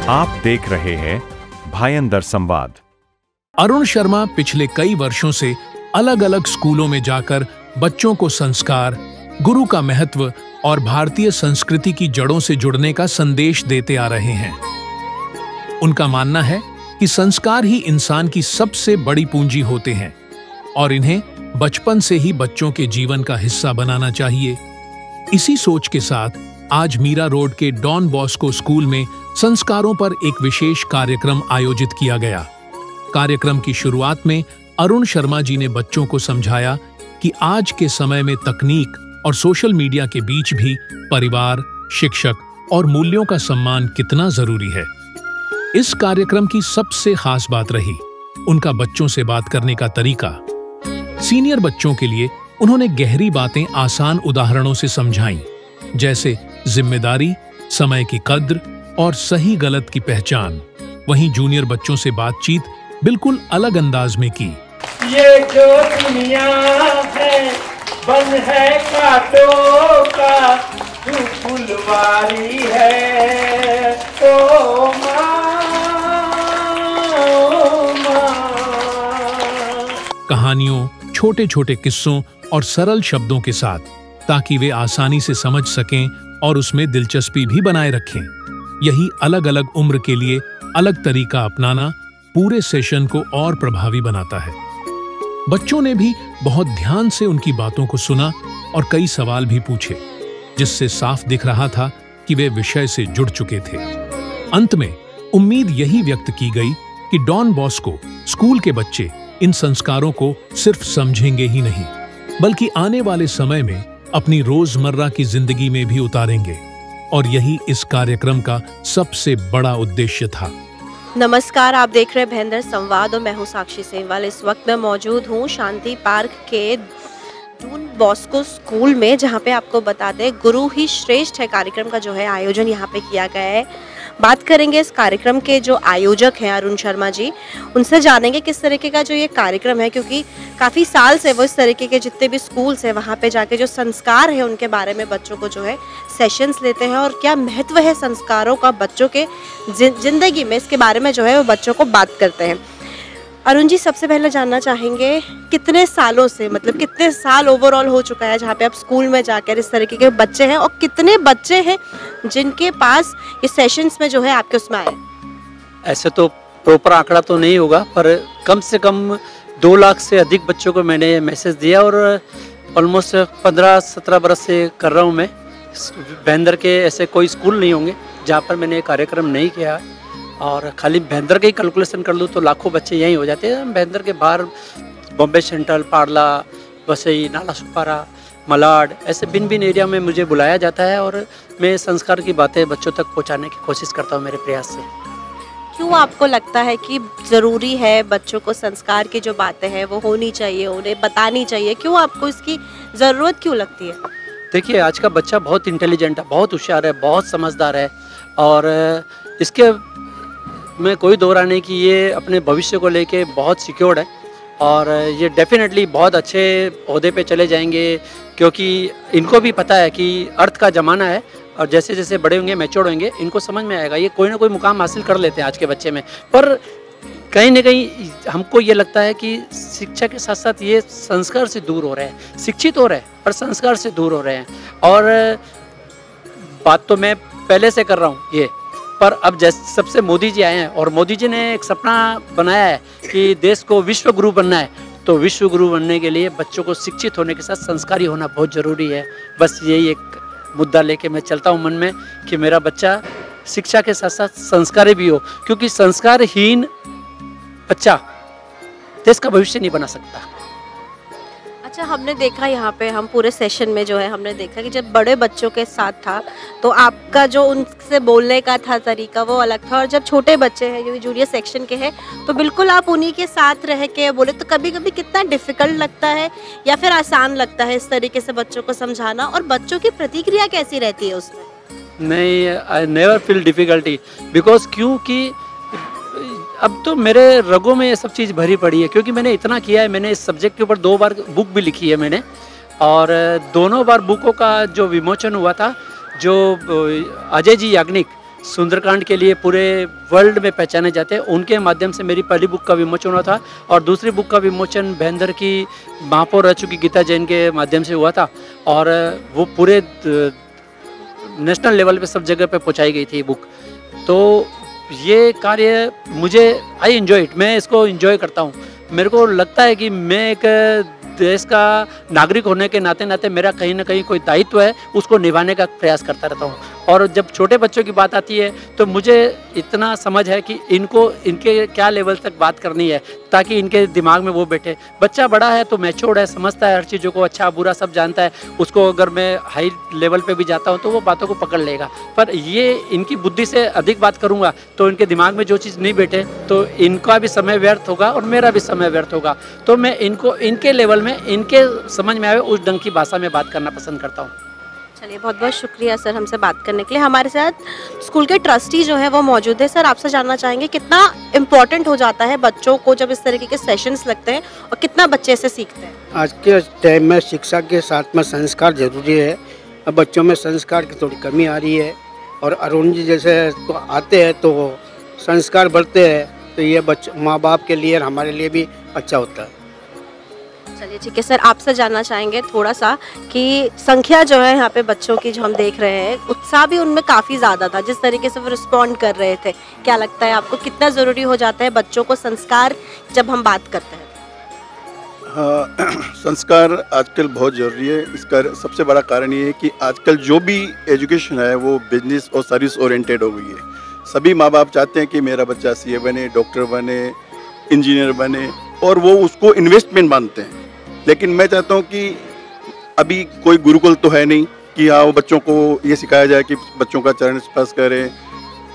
आप देख रहे हैं भायंदर संवाद। अरुण शर्मा पिछले कई वर्षों से अलग अलग स्कूलों में जाकर बच्चों को संस्कार, गुरु का महत्व और भारतीय संस्कृति की जड़ों से जुड़ने का संदेश देते आ रहे हैं। उनका मानना है कि संस्कार ही इंसान की सबसे बड़ी पूंजी होते हैं और इन्हें बचपन से ही बच्चों के जीवन का हिस्सा बनाना चाहिए। इसी सोच के साथ आज मीरा रोड के डॉन बॉस्को स्कूल में संस्कारों पर एक विशेष कार्यक्रम आयोजित किया गया। कार्यक्रम की शुरुआत में अरुण शर्मा जी ने बच्चों को समझाया कि आज के समय में तकनीक और सोशल मीडिया के बीच भी परिवार, शिक्षक और मूल्यों का सम्मान कितना जरूरी है। इस कार्यक्रम की सबसे खास बात रही उनका बच्चों से बात करने का तरीका। सीनियर बच्चों के लिए उन्होंने गहरी बातें आसान उदाहरणों से समझाईं, जैसे जिम्मेदारी, समय की कद्र और सही गलत की पहचान। वहीं जूनियर बच्चों से बातचीत बिल्कुल अलग अंदाज में की। ये जो दुनिया है बन है कांटों का, तू फुलवारी है ओ माँ। कहानियों, छोटे छोटे किस्सों और सरल शब्दों के साथ, ताकि वे आसानी से समझ सकें और उसमें दिलचस्पी भी बनाए रखें। यही अलग अलग उम्र के लिए अलग तरीका अपनाना पूरे सेशन को और प्रभावी बनाता है। बच्चों ने भी बहुत ध्यान से उनकी बातों को सुना और कई सवाल भी पूछे, जिससे साफ दिख रहा था कि वे विषय से जुड़ चुके थे। अंत में उम्मीद यही व्यक्त की गई कि डॉन बॉस्को स्कूल के बच्चे इन संस्कारों को सिर्फ समझेंगे ही नहीं, बल्कि आने वाले समय में अपनी रोजमर्रा की जिंदगी में भी उतारेंगे। और यही इस कार्यक्रम का सबसे बड़ा उद्देश्य था। नमस्कार, आप देख रहे हैं भायंदर संवाद और मैं हूं साक्षी सेमवाल। इस वक्त मैं मौजूद हूं शांति पार्क के डॉन बॉस्को स्कूल में, जहां पे आपको बता दें गुरु ही श्रेष्ठ है कार्यक्रम का जो है आयोजन यहां पे किया गया है। बात करेंगे इस कार्यक्रम के जो आयोजक हैं अरुण शर्मा जी, उनसे जानेंगे किस तरीके का जो ये कार्यक्रम है, क्योंकि काफ़ी साल से वो इस तरीके के जितने भी स्कूल्स हैं वहाँ पे जाके जो संस्कार है उनके बारे में बच्चों को जो है सेशंस लेते हैं और क्या महत्व है संस्कारों का बच्चों के ज़िंदगी में, इसके बारे में जो है वो बच्चों को बात करते हैं। अरुण जी, सबसे पहले जानना चाहेंगे कितने सालों से, मतलब कितने साल ओवरऑल हो चुका है जहाँ पे आप स्कूल में जाकर इस तरीके के बच्चे हैं, और कितने बच्चे हैं जिनके पास ये सेशंस में जो है आपके उसमें आए? ऐसे तो प्रॉपर आंकड़ा तो नहीं होगा, पर कम से कम 2 लाख से अधिक बच्चों को मैंने मैसेज दिया और ऑलमोस्ट 15-17 बरस से कर रहा हूँ मैं। भायंदर के ऐसे कोई स्कूल नहीं होंगे जहाँ पर मैंने कार्यक्रम नहीं किया, और खाली भायंदर का ही कैलकुलेशन कर लूँ तो लाखों बच्चे यहीं हो जाते हैं। भायंदर के बाहर बॉम्बे सेंट्रल, पारला, वसई, नाला सुपारा, मलाड, ऐसे भिन्न भिन्न एरिया में मुझे बुलाया जाता है और मैं संस्कार की बातें बच्चों तक पहुंचाने की कोशिश करता हूं मेरे प्रयास से। क्यों आपको लगता है कि ज़रूरी है बच्चों को संस्कार की जो बातें हैं वो होनी चाहिए, उन्हें बतानी चाहिए? क्यों आपको इसकी ज़रूरत क्यों लगती है? देखिए, आज का बच्चा बहुत इंटेलिजेंट है, बहुत होशियार है, बहुत समझदार है, और इसके में कोई दो राय नहीं कि ये अपने भविष्य को लेके बहुत सिक्योर्ड है और ये डेफिनेटली बहुत अच्छे ओहदे पे चले जाएंगे, क्योंकि इनको भी पता है कि अर्थ का ज़माना है और जैसे जैसे बड़े होंगे, मैच्योर होंगे, इनको समझ में आएगा। ये कोई ना कोई मुकाम हासिल कर लेते हैं आज के बच्चे में, पर कहीं ना कहीं हमको ये लगता है कि शिक्षा के साथ साथ ये संस्कार से दूर हो रहे हैं। शिक्षित हो रहे हैं पर संस्कार से दूर हो रहे हैं। और बात तो मैं पहले से कर रहा हूँ ये, पर अब जैसे सबसे मोदी जी आए हैं और मोदी जी ने एक सपना बनाया है कि देश को विश्व गुरु बनना है, तो विश्व गुरु बनने के लिए बच्चों को शिक्षित होने के साथ संस्कारी होना बहुत ज़रूरी है। बस यही एक मुद्दा लेके मैं चलता हूँ मन में कि मेरा बच्चा शिक्षा के साथ साथ संस्कारी भी हो, क्योंकि संस्कारहीन बच्चा देश का भविष्य नहीं बना सकता। अच्छा, हमने देखा यहाँ पे, हम पूरे सेशन में जो है हमने देखा कि जब बड़े बच्चों के साथ था तो आपका जो उनसे बोलने का था तरीका वो अलग था, और जब छोटे बच्चे हैं जो जूनियर सेक्शन के हैं तो बिल्कुल आप उन्हीं के साथ रह के बोले, तो कभी कभी कितना डिफ़िकल्ट लगता है या फिर आसान लगता है इस तरीके से बच्चों को समझाना, और बच्चों की प्रतिक्रिया कैसी रहती है उसमें? नहीं, I never feel difficulty, because क्योंकि अब तो मेरे रगों में ये सब चीज़ भरी पड़ी है, क्योंकि मैंने इतना किया है। मैंने इस सब्जेक्ट के ऊपर 2 बार बुक भी लिखी है मैंने, और दोनों बार बुकों का जो विमोचन हुआ था, जो अजय जी याग्निक सुंदरकांड के लिए पूरे वर्ल्ड में पहचाने जाते हैं। उनके माध्यम से मेरी पहली बुक का विमोचन हुआ था और दूसरी बुक का विमोचन भेंदर की महापौर रह चुकी गीता जैन के माध्यम से हुआ था और वो पूरे नेशनल लेवल पे सब जगह पे पहुंचाई गई थी बुक। तो ये कार्य मुझे आई एंजॉय इट, मैं इसको एंजॉय करता हूँ। मेरे को लगता है कि मैं एक देश का नागरिक होने के नाते नाते मेरा कहीं ना कहीं कोई दायित्व है, उसको निभाने का प्रयास करता रहता हूँ। और जब छोटे बच्चों की बात आती है तो मुझे इतना समझ है कि इनके क्या लेवल तक बात करनी है ताकि इनके दिमाग में वो बैठे। बच्चा बड़ा है तो मैच्योर्ड है, समझता है हर चीज़ों को, अच्छा बुरा सब जानता है। उसको अगर मैं हाई लेवल पे भी जाता हूँ तो वो बातों को पकड़ लेगा। पर ये इनकी बुद्धि से अधिक बात करूँगा तो इनके दिमाग में जो चीज़ नहीं बैठे तो इनका भी समय व्यर्थ होगा और मेरा भी समय व्यर्थ होगा। तो मैं इनको इनके लेवल में, इनके समझ में आए उस ढंग की भाषा में बात करना पसंद करता हूँ। चलिए, बहुत बहुत शुक्रिया सर हमसे बात करने के लिए। हमारे साथ स्कूल के ट्रस्टी जो है वो मौजूद है। सर, आपसे जानना चाहेंगे कितना इम्पोर्टेंट हो जाता है बच्चों को जब इस तरीके के सेशंस लगते हैं और कितना बच्चे से सीखते हैं? आज के टाइम में शिक्षा के साथ में संस्कार जरूरी है। अब बच्चों में संस्कार की थोड़ी कमी आ रही है और अरुण जी जैसे तो आते हैं तो संस्कार बढ़ते हैं, तो ये माँ बाप के लिए और हमारे लिए भी अच्छा होता है। चलिए ठीक है सर, आपसे जानना चाहेंगे थोड़ा सा कि संख्या जो है यहाँ पे बच्चों की जो हम देख रहे हैं, उत्साह भी उनमें काफ़ी ज़्यादा था जिस तरीके से वो रिस्पॉन्ड कर रहे थे। क्या लगता है आपको कितना ज़रूरी हो जाता है बच्चों को संस्कार जब हम बात करते हैं? हाँ, संस्कार आजकल बहुत ज़रूरी है। इसका सबसे बड़ा कारण ये है कि आजकल जो भी एजुकेशन है वो बिजनेस और सर्विस ओरिएंटेड हो गई है। सभी माँ बाप चाहते हैं कि मेरा बच्चा सीए बने, डॉक्टर बने, इंजीनियर बने और वो उसको इन्वेस्टमेंट मानते हैं। लेकिन मैं चाहता हूँ कि अभी कोई गुरुकुल तो है नहीं कि हाँ वो बच्चों को ये सिखाया जाए कि बच्चों का चरण स्पर्श करें,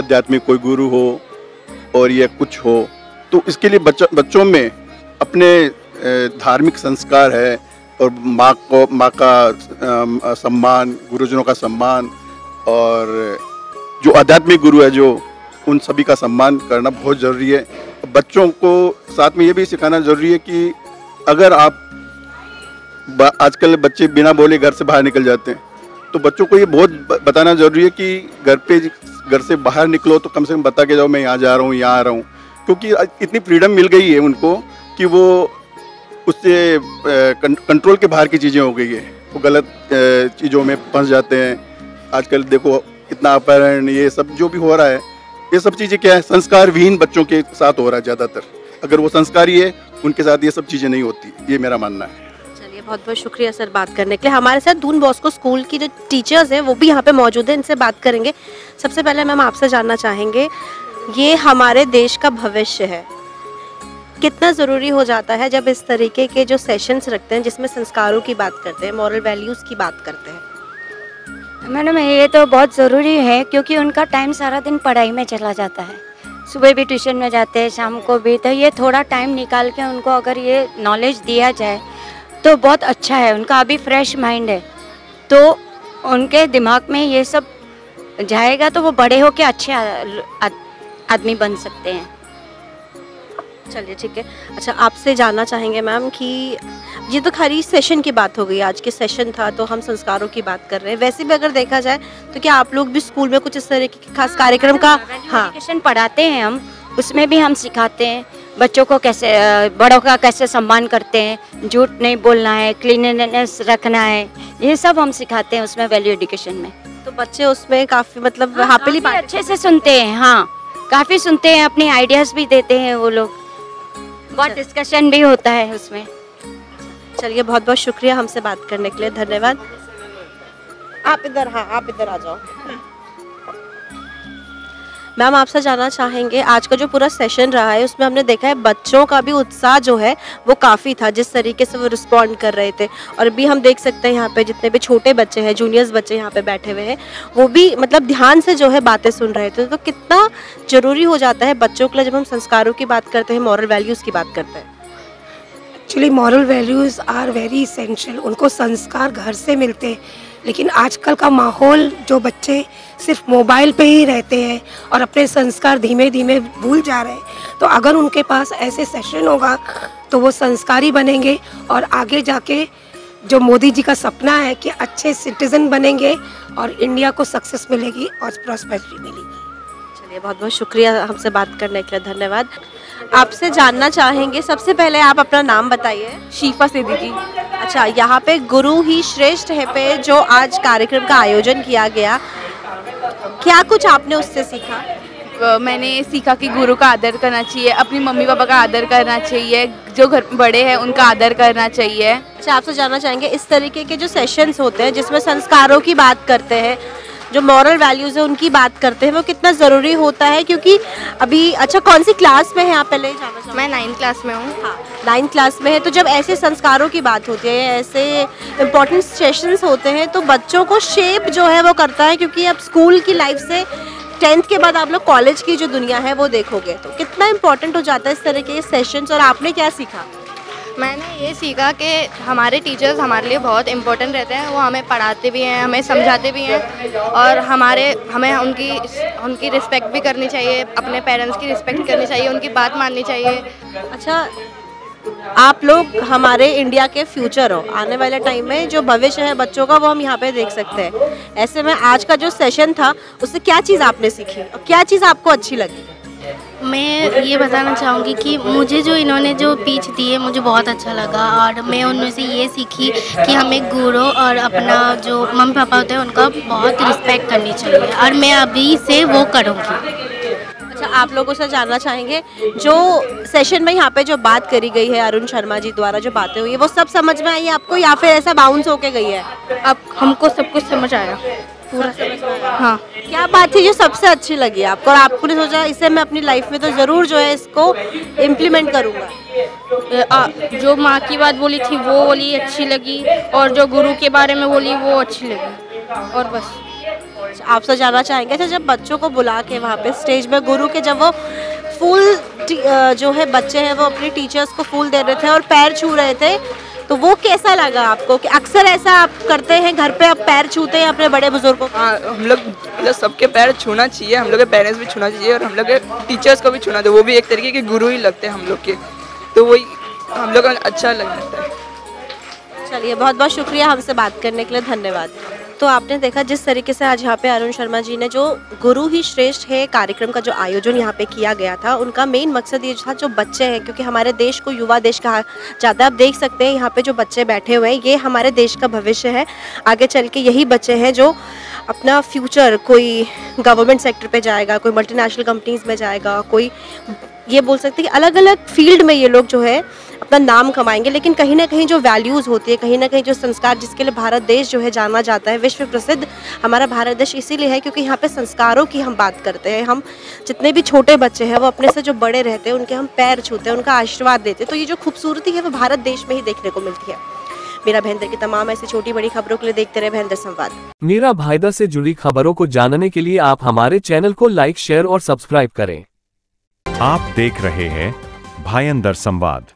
आध्यात्मिक कोई गुरु हो और ये कुछ हो। तो इसके लिए बच्चों में अपने धार्मिक संस्कार है और माँ का सम्मान, गुरुजनों का सम्मान और जो आध्यात्मिक गुरु है जो उन सभी का सम्मान करना बहुत ज़रूरी है। बच्चों को साथ में ये भी सिखाना ज़रूरी है कि अगर आप आजकल बच्चे बिना बोले घर से बाहर निकल जाते हैं, तो बच्चों को ये बहुत बताना ज़रूरी है कि घर से बाहर निकलो तो कम से कम बता के जाओ मैं यहाँ जा रहा हूँ, यहाँ आ रहा हूँ। क्योंकि इतनी फ्रीडम मिल गई है उनको कि वो उससे कंट्रोल के बाहर की चीज़ें हो गई है, वो गलत चीज़ों में फंस जाते हैं। आजकल देखो इतना अपहरण, ये सब जो भी हो रहा है, ये सब चीज़ें क्या है, संस्कार विहीन बच्चों के साथ हो रहा है ज़्यादातर। अगर वो संस्कारी है उनके साथ ये सब चीज़ें नहीं होती, ये मेरा मानना है। चलिए, बहुत बहुत शुक्रिया सर बात करने के लिए। हमारे साथ डून बॉस्को स्कूल की जो टीचर्स हैं वो भी यहाँ पे मौजूद हैं, इनसे बात करेंगे। सबसे पहले मैम आपसे जानना चाहेंगे, ये हमारे देश का भविष्य है, कितना ज़रूरी हो जाता है जब इस तरीके के जो सेशंस रखते हैं जिसमें संस्कारों की बात करते हैं, मॉरल वैल्यूज़ की बात करते हैं? मैडम, ये तो बहुत ज़रूरी है क्योंकि उनका टाइम सारा दिन पढ़ाई में चला जाता है। सुबह भी ट्यूशन में जाते हैं, शाम को भी। तो ये थोड़ा टाइम निकाल के उनको अगर ये नॉलेज दिया जाए तो बहुत अच्छा है। उनका अभी फ्रेश माइंड है तो उनके दिमाग में ये सब जाएगा तो वो बड़े होके अच्छे आदमी बन सकते हैं। चलिए ठीक है। अच्छा, आपसे जानना चाहेंगे मैम कि ये तो खाली सेशन की बात हो गई, आज के सेशन था तो हम संस्कारों की बात कर रहे हैं। वैसे भी अगर देखा जाए तो क्या आप लोग भी स्कूल में कुछ इस तरह के खास कार्यक्रम का एजुकेशन पढ़ाते हैं हम, उसमें भी हम सिखाते हैं बच्चों को कैसे बड़ों का कैसे सम्मान करते हैं, झूठ नहीं बोलना है, क्लीनलीनेस रखना है, ये सब हम सिखाते हैं उसमें वैल्यू एजुकेशन में। तो बच्चे उसमें काफ़ी मतलब हैप्पीली अच्छे से सुनते हैं। हाँ, काफ़ी सुनते हैं, अपनी आइडियाज़ भी देते हैं वो लोग, बहुत डिस्कशन भी होता है उसमें। चलिए, बहुत बहुत शुक्रिया हमसे बात करने के लिए, धन्यवाद। आप इधर, हाँ आप इधर आ जाओ। मैम, आपसे जानना चाहेंगे, आज का जो पूरा सेशन रहा है उसमें हमने देखा है बच्चों का भी उत्साह जो है वो काफ़ी था, जिस तरीके से वो रिस्पॉन्ड कर रहे थे। और अभी हम देख सकते हैं यहाँ पे जितने भी छोटे बच्चे हैं, जूनियर्स बच्चे यहाँ पे बैठे हुए हैं, वो भी मतलब ध्यान से जो है बातें सुन रहे थे। तो कितना ज़रूरी हो जाता है बच्चों के लिए जब हम संस्कारों की बात करते हैं, मॉरल वैल्यूज़ की बात करते हैं? Actually moral values are very essential. उनको संस्कार घर से मिलते हैं, लेकिन आजकल का माहौल जो बच्चे सिर्फ मोबाइल पे ही रहते हैं और अपने संस्कार धीमे धीमे भूल जा रहे हैं। तो अगर उनके पास ऐसे सेशन होगा तो वो संस्कारी बनेंगे और आगे जाके जो मोदी जी का सपना है कि अच्छे सिटीजन बनेंगे और इंडिया को सक्सेस मिलेगी और प्रॉस्पेरिटी मिलेगी। चलिए, बहुत बहुत शुक्रिया हमसे बात करने के लिए, धन्यवाद। आपसे जानना चाहेंगे, सबसे पहले आप अपना नाम बताइए। शीफा सिद्दीकी। अच्छा, यहाँ पे गुरु ही श्रेष्ठ है पे जो आज कार्यक्रम का आयोजन किया गया, क्या कुछ आपने उससे सीखा? मैंने सीखा कि गुरु का आदर करना चाहिए, अपनी मम्मी पापा का आदर करना चाहिए, जो घर बड़े हैं उनका आदर करना चाहिए। अच्छा, आपसे जानना चाहेंगे, इस तरीके के जो सेशंस होते हैं जिसमें संस्कारों की बात करते हैं, जो मॉरल वैल्यूज़ है उनकी बात करते हैं, वो कितना ज़रूरी होता है? क्योंकि अभी, अच्छा कौन सी क्लास में है आप, पहले ही जानना चाहूँगी। मैं 9th क्लास में हूँ। हाँ, 9th क्लास में है, तो जब ऐसे संस्कारों की बात होती है, ऐसे इम्पोर्टेंट सेशंस होते हैं, तो बच्चों को शेप जो है वो करता है, क्योंकि अब स्कूल की लाइफ से 10th के बाद आप लोग कॉलेज की जो दुनिया है वो देखोगे, तो कितना इम्पोर्टेंट हो जाता है इस तरह के सेशंस, और आपने क्या सीखा? मैंने ये सीखा कि हमारे टीचर्स हमारे लिए बहुत इम्पोर्टेंट रहते हैं, वो हमें पढ़ाते भी हैं, हमें समझाते भी हैं, और हमें उनकी रिस्पेक्ट भी करनी चाहिए, अपने पेरेंट्स की रिस्पेक्ट करनी चाहिए, उनकी बात माननी चाहिए। अच्छा, आप लोग हमारे इंडिया के फ्यूचर हो, आने वाले टाइम में जो भविष्य है बच्चों का वो हम यहाँ पे देख सकते हैं। ऐसे में आज का जो सेशन था उससे क्या चीज़ आपने सीखी और क्या चीज़ आपको अच्छी लगी? मैं ये बताना चाहूँगी कि मुझे जो इन्होंने जो स्पीच दी है मुझे बहुत अच्छा लगा, और मैं उनमें से ये सीखी कि हमें गुरु और अपना जो मम्मी पापा होते हैं उनका बहुत रिस्पेक्ट करनी चाहिए, और मैं अभी से वो करूँगी। अच्छा, आप लोगों से जानना चाहेंगे, जो सेशन में यहाँ पे जो बात करी गई है अरुण शर्मा जी द्वारा, जो बातें हुई है वो सब समझ में आई आपको, या फिर ऐसा बाउंस होके गई है? अब हमको सब कुछ समझ आया, पूरा समझ आया। हाँ, क्या बात थी जो सबसे अच्छी लगी आपको, और आपने सोचा इसे मैं अपनी लाइफ में तो ज़रूर जो है इसको इम्प्लीमेंट करूँगा? जो माँ की बात बोली थी वो बोली अच्छी लगी, और जो गुरु के बारे में बोली वो अच्छी लगी, और बस। आपसे जानना चाहेंगे, अच्छा जब बच्चों को बुला के वहाँ पे स्टेज में गुरु के, जब वो फूल जो है बच्चे हैं वो अपने टीचर्स को फूल दे रहे थे और पैर छू रहे थे, तो वो कैसा लगा आपको? कि अक्सर ऐसा आप करते हैं घर पे, आप पैर छूते हैं अपने बड़े बुजुर्गों को? हाँ, हम लोग मतलब सबके पैर छूना चाहिए, हम लोग के पेरेंट्स भी छूना चाहिए, और हम लोग के टीचर्स को भी छूना चाहिए, वो भी एक तरीके के गुरु ही लगते हैं हम लोग के, तो वही हम लोग को अच्छा लगता है। चलिए, बहुत बहुत शुक्रिया हमसे बात करने के लिए, धन्यवाद। तो आपने देखा जिस तरीके से आज यहाँ पे अरुण शर्मा जी ने जो गुरु ही श्रेष्ठ है कार्यक्रम का जो आयोजन यहाँ पे किया गया था, उनका मेन मकसद ये था जो बच्चे हैं, क्योंकि हमारे देश को युवा देश कहा जाता है। आप देख सकते हैं यहाँ पे जो बच्चे बैठे हुए हैं, ये हमारे देश का भविष्य है। आगे चल के यही बच्चे हैं जो अपना फ्यूचर, कोई गवर्नमेंट सेक्टर पे जाएगा, कोई मल्टीनेशनल कंपनीज में जाएगा, कोई ये बोल सकते हैं कि अलग अलग फील्ड में ये लोग जो है अपना नाम कमाएंगे। लेकिन कहीं ना कहीं जो वैल्यूज़ होती है, कहीं ना कहीं जो संस्कार, जिसके लिए भारत देश जो है जाना जाता है, विश्व प्रसिद्ध हमारा भारत देश इसीलिए है क्योंकि यहाँ पे संस्कारों की हम बात करते हैं। हम जितने भी छोटे बच्चे हैं वो अपने से जो बड़े रहते हैं उनके हम पैर छूते हैं, उनका आशीर्वाद देते हैं। तो ये जो खूबसूरती है वो भारत देश में ही देखने को मिलती है। मेरा भयंदर की तमाम ऐसी छोटी बड़ी खबरों के लिए देखते रहे भयंदर संवाद। मेरा भाईदा से जुड़ी खबरों को जानने के लिए आप हमारे चैनल को लाइक, शेयर और सब्सक्राइब करें। आप देख रहे हैं भायंदर संवाद।